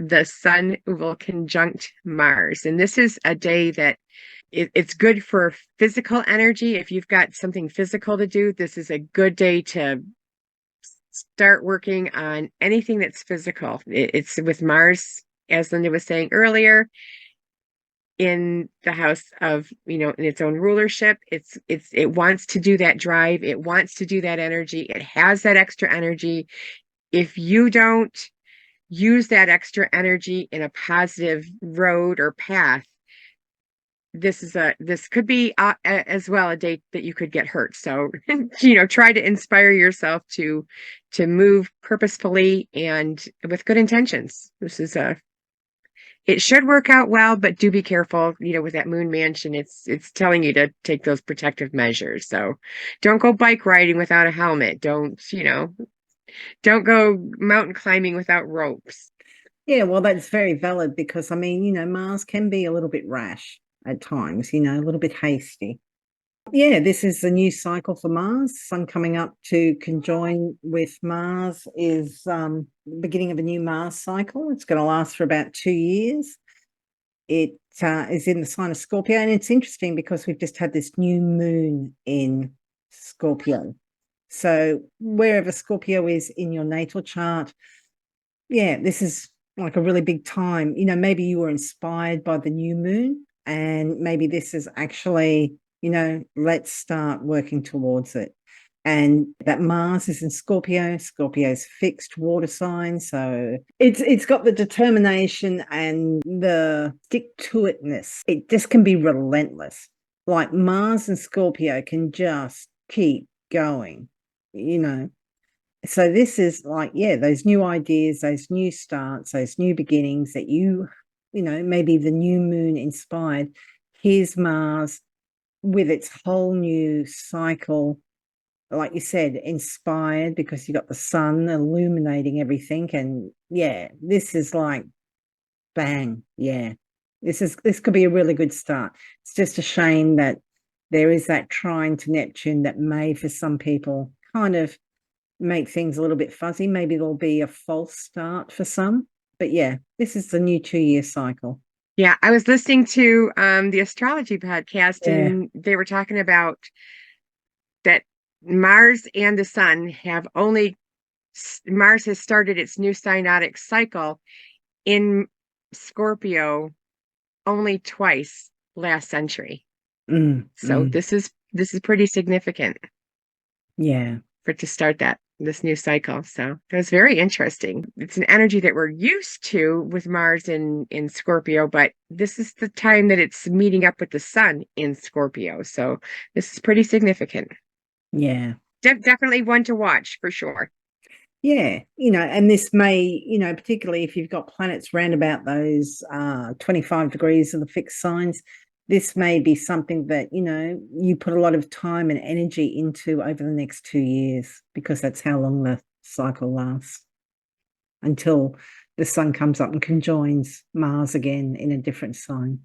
the sun will conjunct Mars. And this is a day that it's good for physical energy. If you've got something physical to do, this is a good day to start working on anything that's physical. It's with Mars, as Lynda was saying earlier, in the house of, in its own rulership. It wants to do that drive. It wants to do that energy. It has that extra energy. If you don't use that extra energy in a positive road or path, this could be as well a date that you could get hurt. So, try to inspire yourself to move purposefully and with good intentions. It should work out well, but do be careful, with that moon mansion. It's telling you to take those protective measures. So don't go bike riding without a helmet. Don't go mountain climbing without ropes. Yeah, well, that's very valid because, Mars can be a little bit rash at times, a little bit hasty. Yeah, this is a new cycle for Mars. Sun coming up to conjoin with Mars is the beginning of a new Mars cycle. It's going to last for about 2 years. It is in the sign of Scorpio, and it's interesting because we've just had this new moon in Scorpio. So wherever Scorpio is in your natal chart, yeah, this is like a really big time. Maybe you were inspired by the new moon, and maybe this is actually, let's start working towards it. And that Mars is in Scorpio. Scorpio's fixed water sign, so it's got the determination and the stick-to-itness. It just can be relentless. Like Mars and Scorpio can just keep going, So this is like, yeah, those new ideas, those new starts, those new beginnings that maybe the new moon inspired. Here's Mars with its whole new cycle, like you said, inspired because you got the sun illuminating everything. And yeah, this is like bang. Yeah, this could be a really good start. It's just a shame that there is that trine to Neptune that may, for some people, kind of make things a little bit fuzzy. Maybe there'll be a false start for some. But yeah, this is the new 2-year cycle. Yeah, I was listening to the astrology podcast, Yeah. and they were talking about that Mars and the sun have only Mars has started its new synodic cycle in Scorpio only twice last century. So Mm. this is pretty significant Yeah. for to start this new cycle. So it was very interesting. It's an energy that we're used to with Mars in Scorpio, but this is the time that it's meeting up with the sun in Scorpio. So this is pretty significant. Yeah. Definitely one to watch for sure. Yeah, and this may, particularly if you've got planets round about those 25 degrees of the fixed signs, this may be something that, you put a lot of time and energy into over the next 2 years, because that's how long the cycle lasts until the sun comes up and conjoins Mars again in a different sign.